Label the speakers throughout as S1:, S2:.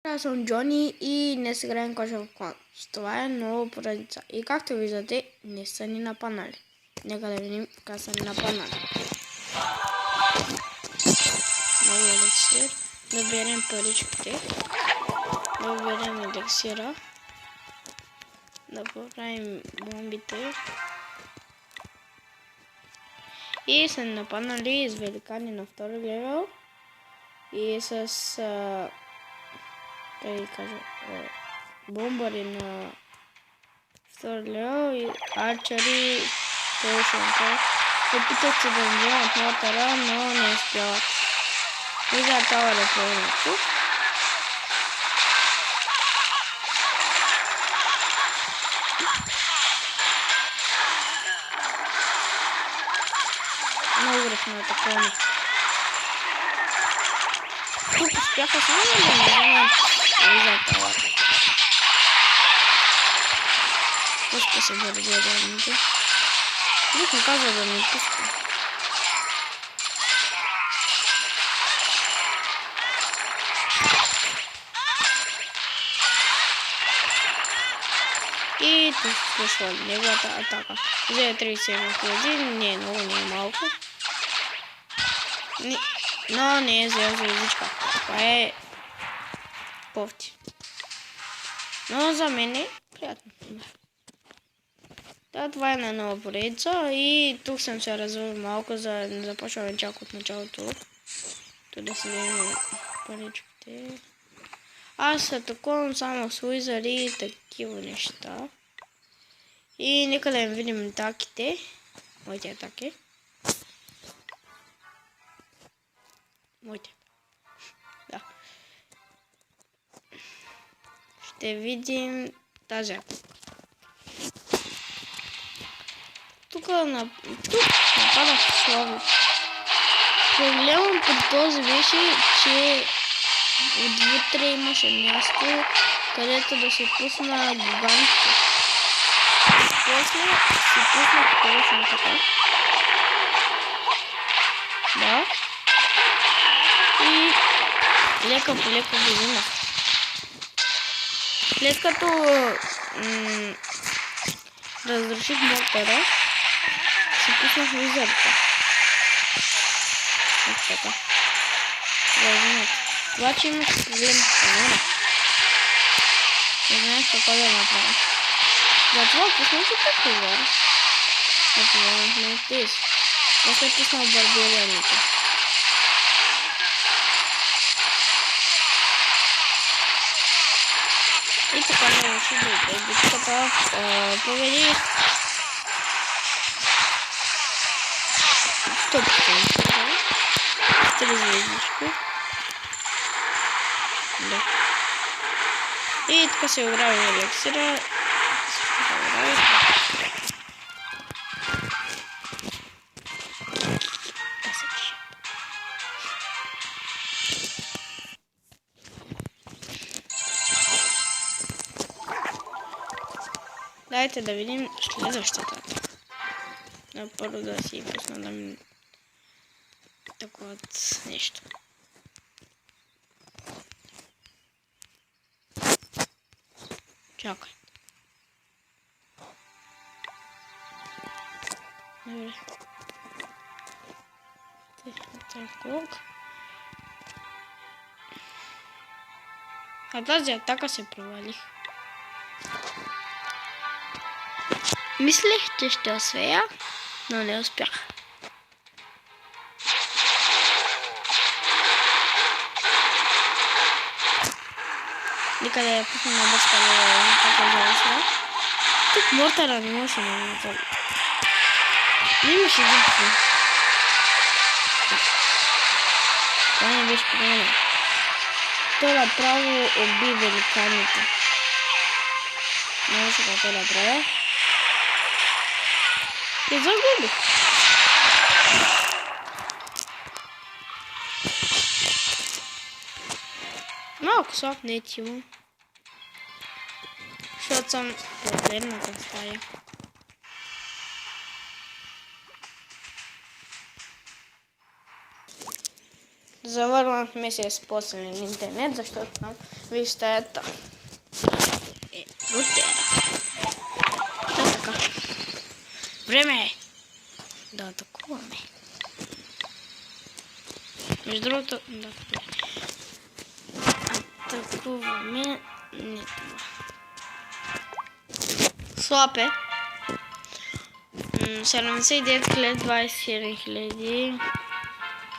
S1: Аз съм Джони и днес играем Clash of Clans. Това е нова поредица. И както виждате, не са ни нападнали. Нека да видим как са ни нападнали. Много еликсир. Да берем паричките. Да берем еликсира. Да поправим бомбите. И са ни нападнали с великани на втори левел. И с... как да кажа, бомбари на втори левел и арчери, полушенка. Опитат се да вземат мотора, но не успяват. Виждат това да поемат тук. Много грешно е такова. Тук успяха само да не вземат. Виждат това. Пуска се да разгледаните. Бих му казал да не пуска. И тук слушва неговата атака. Взе 37 хиляди, не е много, не е малко. Но не е взел звездичка. Това е кофти. Но за мен е приятно. Да, това е една нова поредица и тук съм се развил малко, за да не започваме чак от началото. Тук да си вземем паричките. Аз атакувам само с уизари и такива неща. И нека да им видим атаките. Моите атаки. Моите. Да. Ще видим тази атака. Тук нападах слабо. Проблемът при този беше, че отвътре имаше място, където да се пусна гигантите. После се пуснах точно така. Да. И лека по лека го взимах. След като разруших мотора, се пуснах визърта. Ето така. Разумете. Обаче имах проблем с камера. Не знаех какво да направя. Затова пуснах и тук отгоре. Например, на тези. После пуснах барбираните. И така не реши да иде. Битката победих. 100%. 3 звездички. Да. И така се оправи еликсира. Дайте да видим следващата. Първо да си пусна да ми такова нещо. Чакай. Добре. А тази атака се провалих. Мислех, че ще успея, но не успях. Нека да я пусна на бързка да видим как е зависла. Тук мортара не може да ме направи. Не имаше един път. Това не беше проблема. Той направо уби великаните. Не може да той направя. И загубих. Малко слаб не е тимо. Защото съм последната стая. Завърнах се с последен интернет, защото там ви стаята е рутера. Да, така. Време е да атакуваме. Между другото, да атакуваме не това. Слаб е. 79 000, 27 000.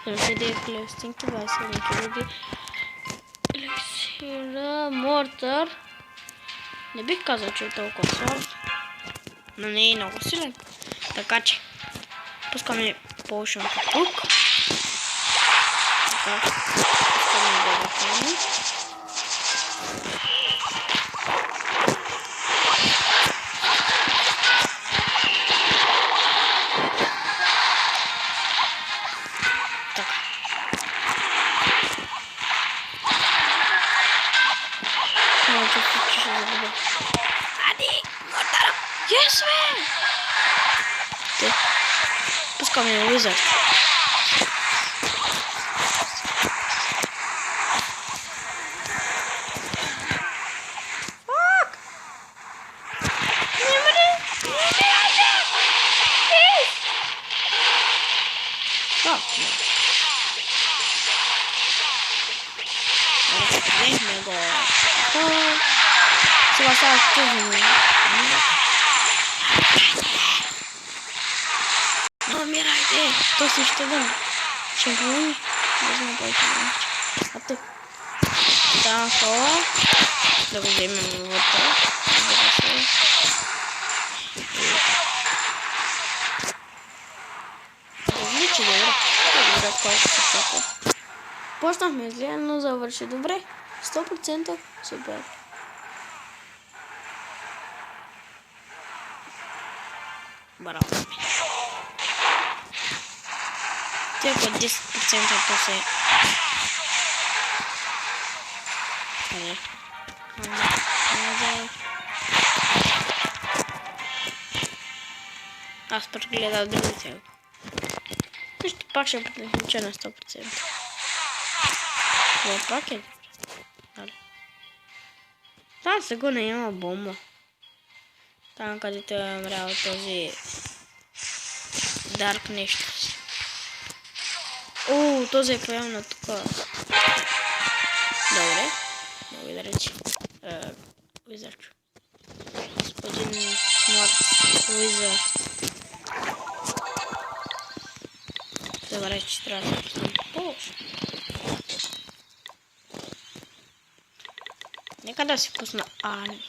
S1: 79 000 стинки, 27 000 еликсира, мортър. Не бих казал, че е толкова слаб, но не е много силен. Така че пускаме поушънка тук. Така, пускаме да ръками. Yes, man! Пускаме Wizard. Fuck! Сега става тъжно. Не умирайте! То си ще дам. Шампиони? Не знам повече да мисля. А тук. Там хора. Да го вземем вътре. Разбира се. Различи добре. Добре, колко се чака. Почнахме зле, но завърши добре. 100% супер. Браво. Тя по 10% то се... Аз прегледах другите. Също пак ще приключа на 100%. Това пак е добре. Там сигурно има бомба. Там където е умрял този... Дарк нещо. О, този е поял на тук. Добре. Благодаря ти. Визърчо. Господин млад Визър. Добре, че трябва да пуснем по-лошо. Нека да си пусна Ани.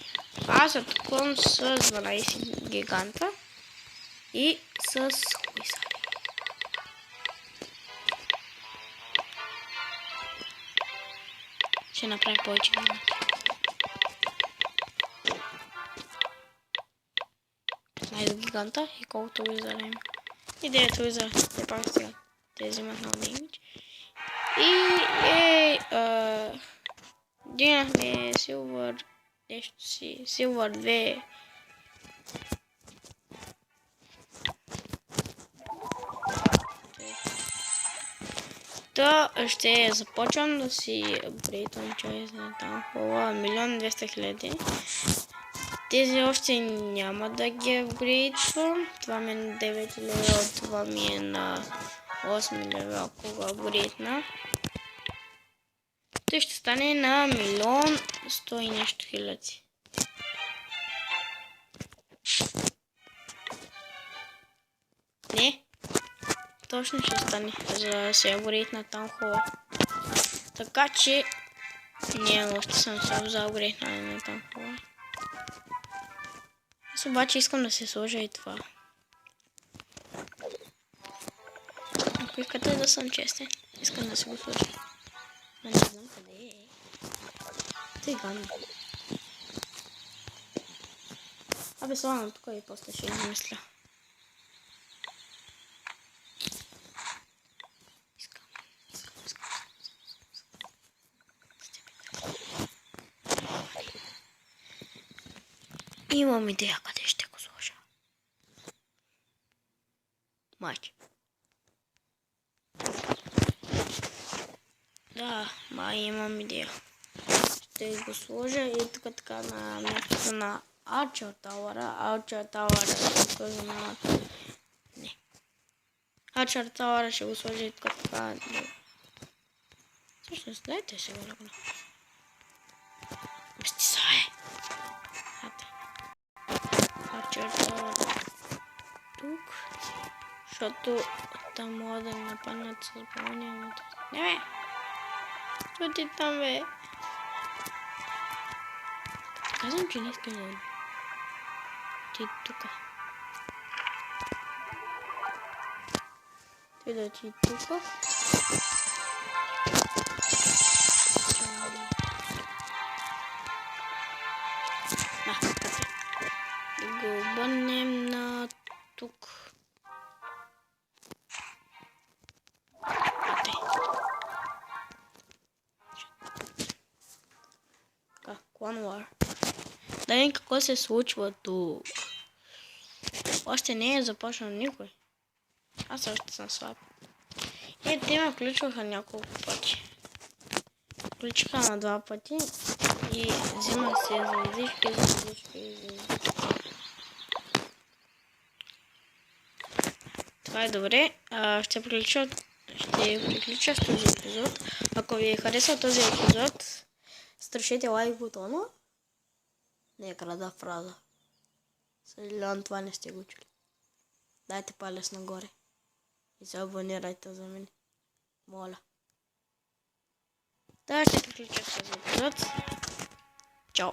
S1: Аз атакувам с 12 гиганта и с Уизър. Ще направя повече гиганти. 15 гиганта и колкото Уизър има. И 9 Уизър. Те пак сега. Те взимат много демидж. И дигнахме Силвър нещо си. Силвър 2. То ще започвам да си апгрейдвам чрез там хора 1 200 000. Тези още няма да ги апгрейдвам. Това ми е на 9 левел, това ми е на 8 левел, кога апгрейдна. Той ще стане на 1 100 и нещо хиляди. Не. Точно ще стане, за да се апгрейдна там хора. Така че не, още съм се за апгрейдна на там хора. Аз обаче искам да се сложа и това. Ако искате да съм честен, искам да се го сложа. Но не знам къде е. Тъй гадно. Абе слагам тук и после ще измисля. Имам идея къде ще го сложа. Майче. ще го сложа и тук така на мястото на Archer Tower ще сложа на... Не. Archer Tower ще го сложа и тук така... Всъщност, дайте ще го направя. Мести са, Archer Tower тук. Защото там мога да ми нападнат с балония. Не бе! Що ти там бе? Казвам, че не искам да... Ти тука. Ти да ти тука. Да го обърнем на тук. Clan War. Да видим какво се случва тук. Още не е започнал никой. Аз още съм слаб. Те ме включваха няколко пъти. Включиха на 2 пъти и взимах се звездички. Това е добре. Ще приключа с този епизод. Ако ви е харесал този епизод, струшете лайк бутона. Не е крада фраза. Съжалявам, това не сте го чули. Дайте палец нагоре. И се абонирайте за мен. Моля. Да, ще приключа с този епизод. Чао.